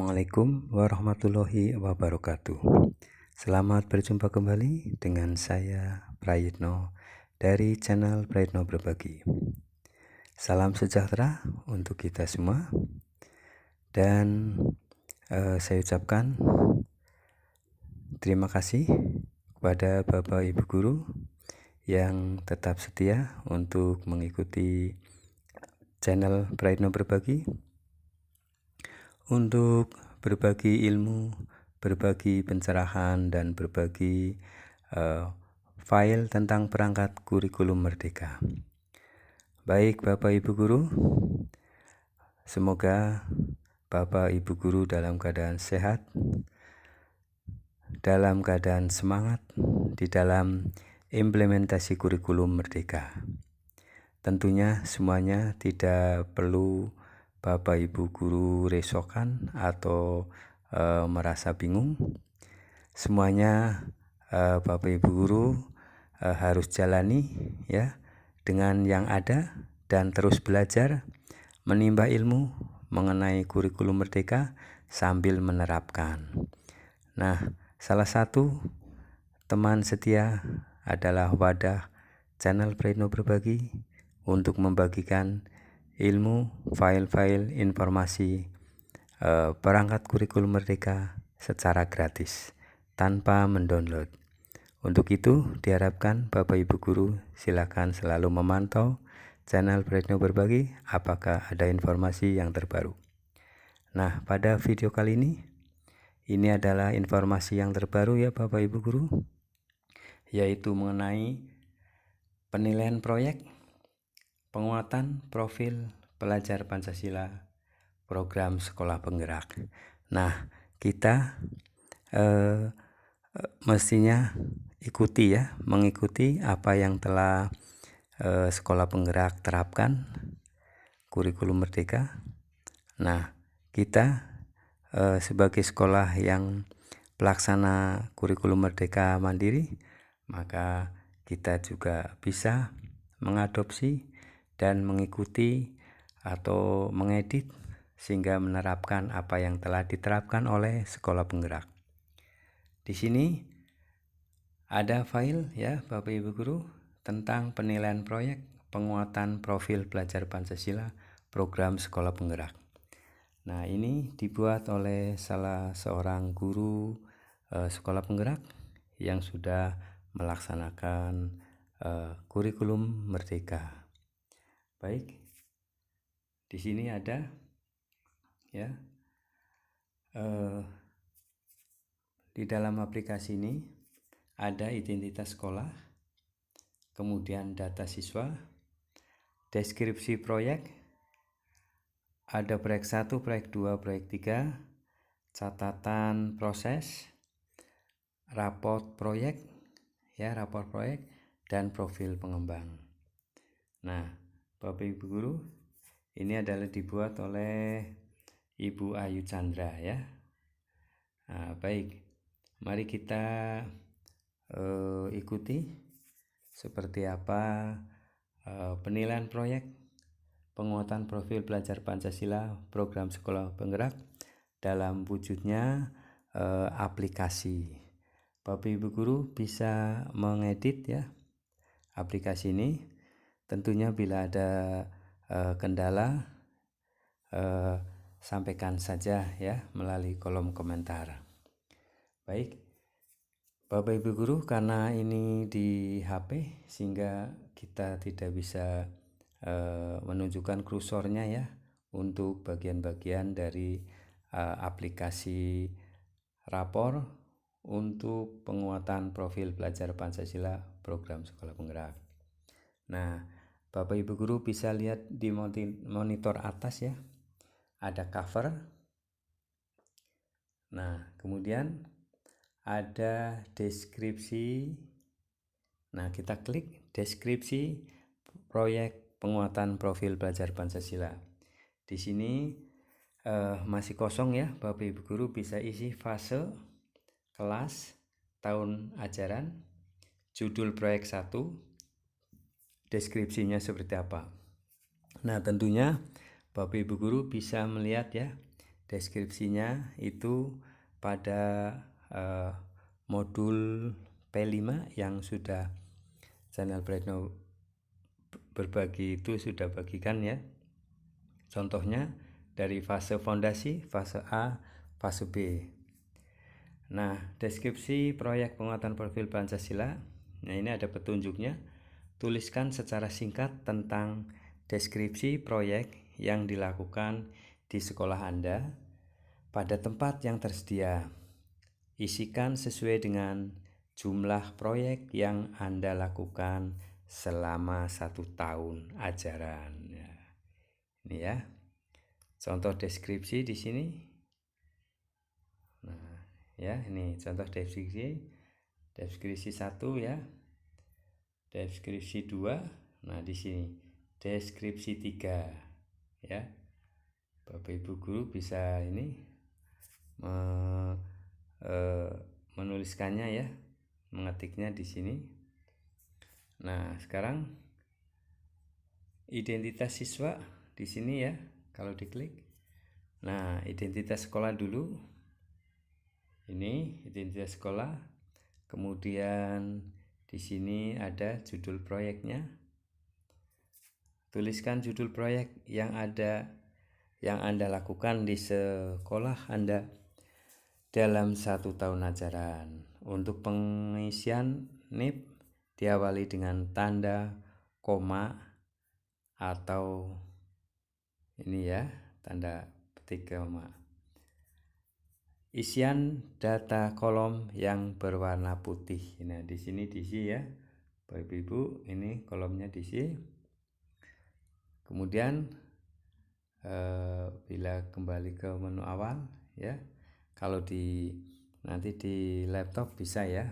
Assalamualaikum warahmatullahi wabarakatuh. Selamat berjumpa kembali dengan saya Prayitno dari channel Prayitno Berbagi. Salam sejahtera untuk kita semua. Dan saya ucapkan terima kasih kepada Bapak Ibu Guru yang tetap setia untuk mengikuti channel Prayitno Berbagi untuk berbagi ilmu, berbagi pencerahan, dan berbagi file tentang perangkat kurikulum merdeka. Baik Bapak Ibu Guru, semoga Bapak Ibu Guru dalam keadaan sehat, dalam keadaan semangat di dalam implementasi kurikulum merdeka. Tentunya semuanya tidak perlu Bapak Ibu Guru risaukan atau merasa bingung. Semuanya Bapak Ibu Guru harus jalani ya dengan yang ada dan terus belajar menimba ilmu mengenai kurikulum merdeka sambil menerapkan. Nah, salah satu teman setia adalah wadah channel Prayitno Berbagi untuk membagikan ilmu, file-file informasi perangkat kurikulum merdeka secara gratis tanpa mendownload. Untuk itu diharapkan Bapak Ibu Guru silakan selalu memantau channel Prayitno Berbagi apakah ada informasi yang terbaru. Nah, pada video kali ini adalah informasi yang terbaru ya Bapak Ibu Guru, yaitu mengenai penilaian proyek penguatan profil pelajar Pancasila program sekolah penggerak. Nah, kita mestinya mengikuti apa yang telah sekolah penggerak terapkan kurikulum merdeka. Nah, kita sebagai sekolah yang pelaksana kurikulum merdeka mandiri, maka kita juga bisa mengadopsi dan mengikuti atau mengedit sehingga menerapkan apa yang telah diterapkan oleh sekolah penggerak. Di sini ada file ya Bapak Ibu Guru tentang penilaian proyek penguatan profil pelajar Pancasila program sekolah penggerak. Nah, ini dibuat oleh salah seorang guru sekolah penggerak yang sudah melaksanakan kurikulum merdeka. Baik, di sini ada ya di dalam aplikasi ini ada identitas sekolah, kemudian data siswa, deskripsi proyek, ada proyek 1, proyek 2, proyek 3, catatan proses, raport proyek dan profil pengembang. Nah, Bapak Ibu Guru, ini adalah dibuat oleh Ibu Ayu Chandra ya. Nah, baik, mari kita ikuti seperti apa penilaian proyek penguatan profil pelajar Pancasila program sekolah penggerak dalam wujudnya aplikasi. Bapak Ibu Guru bisa mengedit ya aplikasi ini. Tentunya bila ada kendala sampaikan saja ya melalui kolom komentar. Baik Bapak Ibu Guru, karena ini di HP sehingga kita tidak bisa menunjukkan kursornya ya untuk bagian-bagian dari aplikasi rapor untuk penguatan profil pelajar Pancasila program sekolah penggerak. Nah, Bapak Ibu Guru bisa lihat di monitor atas ya, ada cover. Nah, kemudian ada deskripsi. Nah, kita klik deskripsi proyek penguatan profil pelajar Pancasila. Di sini masih kosong ya, Bapak Ibu Guru bisa isi fase, kelas, tahun ajaran, judul proyek 1, deskripsinya seperti apa. Nah, tentunya Bapak Ibu Guru bisa melihat ya deskripsinya itu pada modul P5 yang sudah channel Brightno berbagi itu sudah bagikan ya. Contohnya dari fase fondasi, fase A, fase B. Nah, deskripsi proyek penguatan profil Pancasila. Nah, ini ada petunjuknya. Tuliskan secara singkat tentang deskripsi proyek yang dilakukan di sekolah Anda pada tempat yang tersedia. Isikan sesuai dengan jumlah proyek yang Anda lakukan selama 1 tahun ajaran. Ini ya, contoh deskripsi di sini. Nah, ya ini contoh deskripsi 1 ya, deskripsi 2. Nah, di sini deskripsi 3 ya. Bapak Ibu guru bisa ini menuliskannya ya, mengetiknya di sini. Nah, sekarang identitas siswa di sini ya, kalau diklik. Nah, identitas sekolah dulu. Ini identitas sekolah. Kemudian di sini ada judul proyeknya. Tuliskan judul proyek yang Anda lakukan di sekolah Anda dalam 1 tahun ajaran. Untuk pengisian NIP diawali dengan tanda koma atau ini ya, tanda petik koma. Isian data kolom yang berwarna putih. Nah, di sini diisi ya, Bapak Ibu, ini kolomnya diisi. Kemudian bila kembali ke menu awal ya, kalau nanti di laptop bisa ya,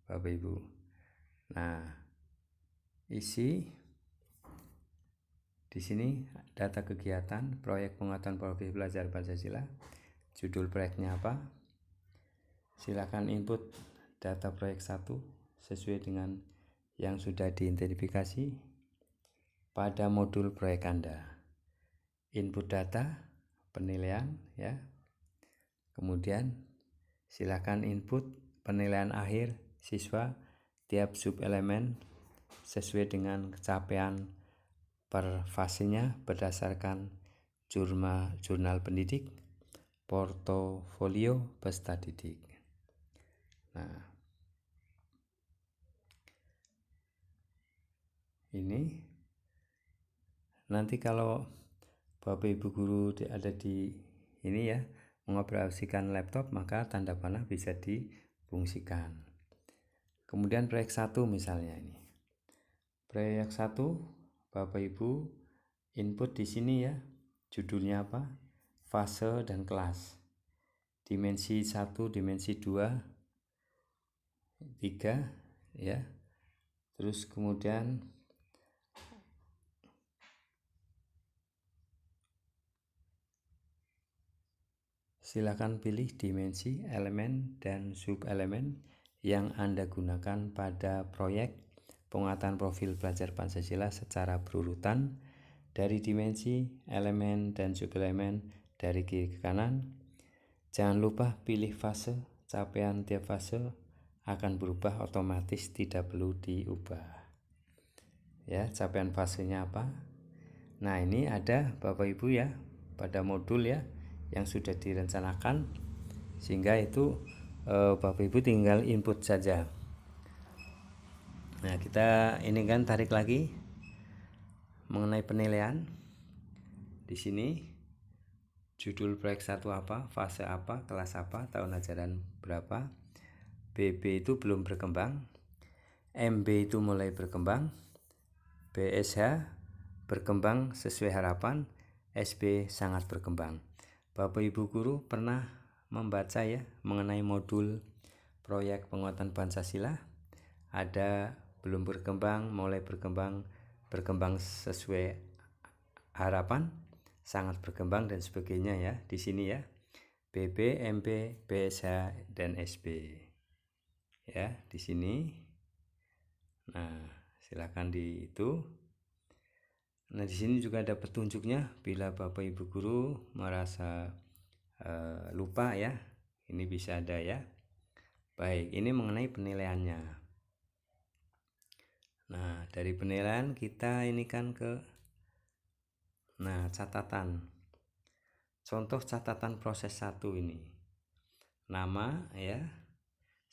Bapak Ibu. Nah, isi di sini data kegiatan proyek penguatan profil belajar Pancasila. Judul proyeknya apa? Silakan input data proyek 1 sesuai dengan yang sudah diidentifikasi pada modul proyek Anda. Input data, penilaian ya. Kemudian silakan input penilaian akhir siswa tiap subelemen sesuai dengan capaian per fasenya berdasarkan jurnal pendidik, portofolio peserta didik. Nah, ini nanti kalau Bapak Ibu guru ada di ini ya, mengoperasikan laptop, maka tanda panah bisa difungsikan. Kemudian proyek 1 misalnya ini. Proyek 1 Bapak Ibu input di sini ya. Judulnya apa? Fase dan kelas. Dimensi 1, dimensi 2, 3 ya. Terus kemudian silakan pilih dimensi, elemen, dan subelemen yang Anda gunakan pada proyek penguatan profil belajar Pancasila secara berurutan dari dimensi, elemen, dan subelemen dari kiri ke kanan. Jangan lupa pilih fase. Capaian tiap fase akan berubah otomatis, tidak perlu diubah. Ya, capaian fasenya apa? Nah, ini ada Bapak Ibu ya pada modul ya yang sudah direncanakan, sehingga itu Bapak Ibu tinggal input saja. Nah, kita ini kan tarik lagi mengenai penilaian. Di sini judul proyek 1 apa, fase apa, kelas apa, tahun ajaran berapa. BB itu belum berkembang, MB itu mulai berkembang, BSH berkembang sesuai harapan, SB sangat berkembang. Bapak Ibu guru pernah membaca ya mengenai modul proyek penguatan Pancasila. Ada belum berkembang, mulai berkembang, berkembang sesuai harapan, sangat berkembang, dan sebagainya ya. Di sini ya, BB, MB, BSH, dan SB. Ya, di sini. Nah, silakan di itu. Nah, di sini juga ada petunjuknya bila Bapak Ibu guru merasa lupa ya, ini bisa ada ya. Baik, ini mengenai penilaiannya. Nah, dari penilaian kita ini kan ke catatan. Contoh catatan proses 1 ini. Nama ya,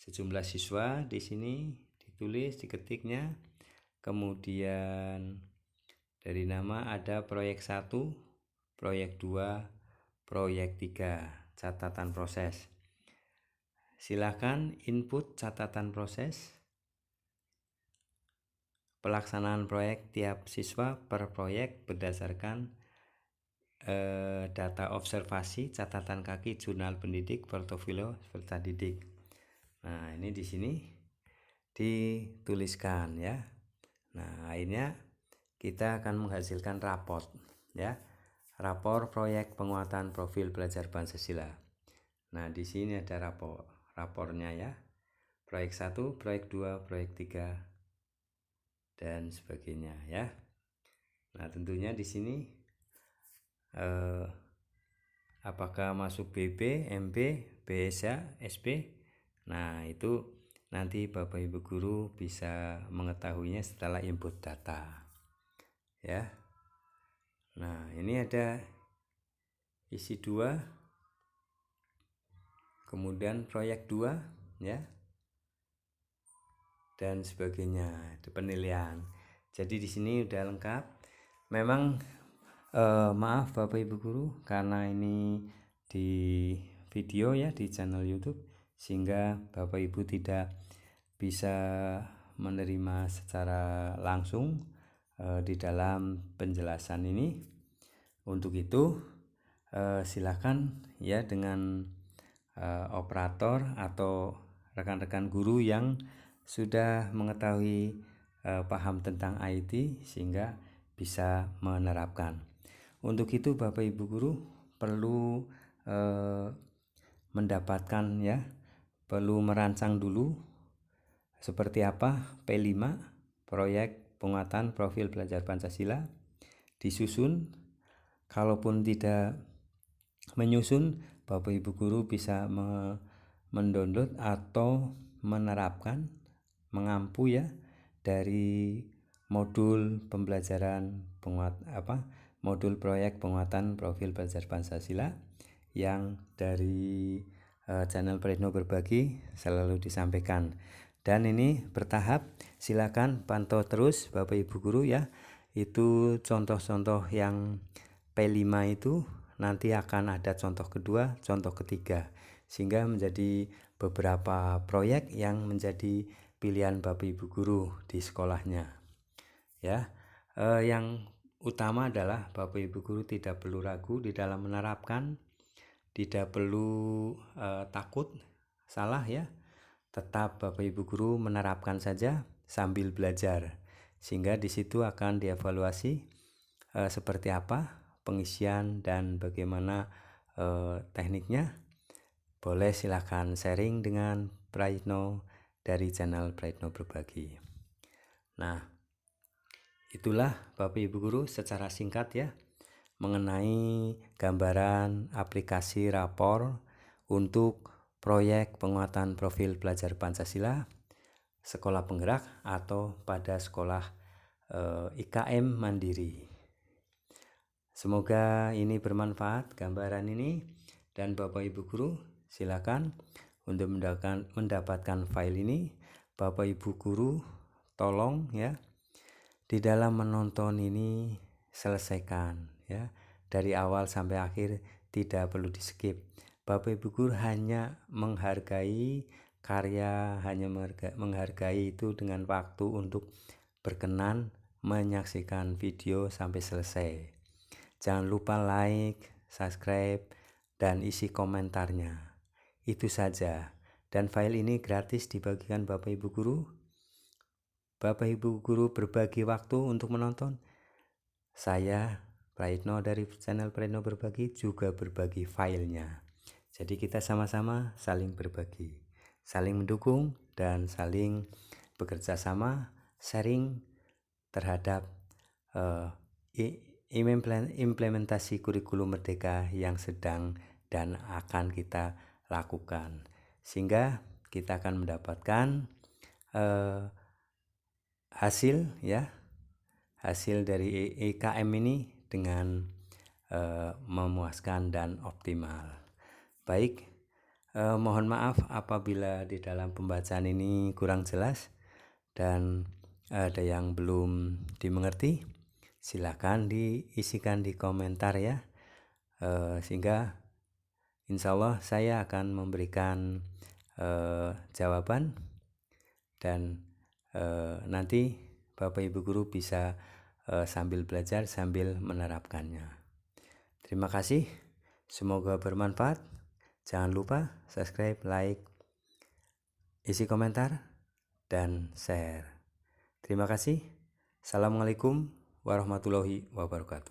sejumlah siswa di sini ditulis, diketiknya. Kemudian dari nama ada proyek 1, proyek 2, proyek 3, catatan proses. Silakan input catatan proses. Pelaksanaan proyek tiap siswa per proyek berdasarkan data observasi, catatan kaki, jurnal pendidik, portofolio peserta didik. Nah, ini di sini dituliskan ya. Nah, akhirnya kita akan menghasilkan raport ya. Rapor proyek penguatan profil belajar Pancasila. Nah, di sini ada rapornya ya. Proyek 1, proyek 2, proyek 3 dan sebagainya ya. Nah, tentunya di sini apakah masuk BB, MB, BSA, SP. Nah, itu nanti Bapak Ibu guru bisa mengetahuinya setelah input data ya. Nah, ini ada isi 2, kemudian proyek 2 ya, dan sebagainya, itu penilaian. Jadi di sini udah lengkap. Memang maaf Bapak Ibu guru, karena ini di video ya, di channel YouTube, sehingga Bapak Ibu tidak bisa menerima secara langsung di dalam penjelasan ini. Untuk itu silakan ya dengan operator atau rekan-rekan guru yang sudah mengetahui paham tentang IT sehingga bisa menerapkan. Untuk itu Bapak Ibu guru perlu mendapatkan ya, perlu merancang dulu seperti apa P5 proyek penguatan profil belajar Pancasila, disusun. Kalaupun tidak menyusun, Bapak Ibu guru bisa mendownload atau menerapkan, mengampu ya, dari modul pembelajaran modul proyek penguatan profil belajar Pancasila yang dari channel Praetno Berbagi selalu disampaikan. Dan ini bertahap, silakan pantau terus Bapak Ibu guru ya. Itu contoh-contoh yang P5 itu nanti akan ada contoh kedua, contoh ketiga, sehingga menjadi beberapa proyek yang menjadi pilihan Bapak Ibu guru di sekolahnya ya. Yang utama adalah Bapak Ibu guru tidak perlu ragu di dalam menerapkan, tidak perlu takut salah ya. Tetap Bapak Ibu guru menerapkan saja sambil belajar, sehingga di situ akan dievaluasi seperti apa pengisian dan bagaimana tekniknya. Boleh silakan sharing dengan Praetno dari channel Praetno Berbagi. Nah, itulah Bapak Ibu guru secara singkat ya mengenai gambaran aplikasi rapor untuk proyek penguatan profil belajar Pancasila sekolah penggerak atau pada sekolah IKM mandiri. Semoga ini bermanfaat gambaran ini, dan Bapak Ibu guru silakan untuk mendapatkan file ini. Bapak Ibu guru tolong ya, di dalam menonton ini selesaikan ya, dari awal sampai akhir, tidak perlu di skip. Bapak Ibu guru hanya menghargai karya, hanya menghargai itu dengan waktu untuk berkenan menyaksikan video sampai selesai. Jangan lupa like, subscribe, dan isi komentarnya. Itu saja. Dan file ini gratis dibagikan Bapak Ibu guru. Bapak Ibu guru berbagi waktu untuk menonton. Saya Praetno dari channel Praetno Berbagi juga berbagi filenya. Jadi kita sama-sama saling berbagi, saling mendukung, dan saling bekerja sama, sharing terhadap implementasi kurikulum merdeka yang sedang dan akan kita lakukan, sehingga kita akan mendapatkan hasil dari EKM ini dengan memuaskan dan optimal. Baik, mohon maaf apabila di dalam pembacaan ini kurang jelas dan ada yang belum dimengerti. Silakan diisikan di komentar ya, sehingga insya Allah saya akan memberikan jawaban dan nanti Bapak Ibu Guru bisa sambil belajar sambil menerapkannya. Terima kasih, semoga bermanfaat. Jangan lupa subscribe, like, isi komentar, dan share. Terima kasih. Assalamualaikum warahmatullahi wabarakatuh.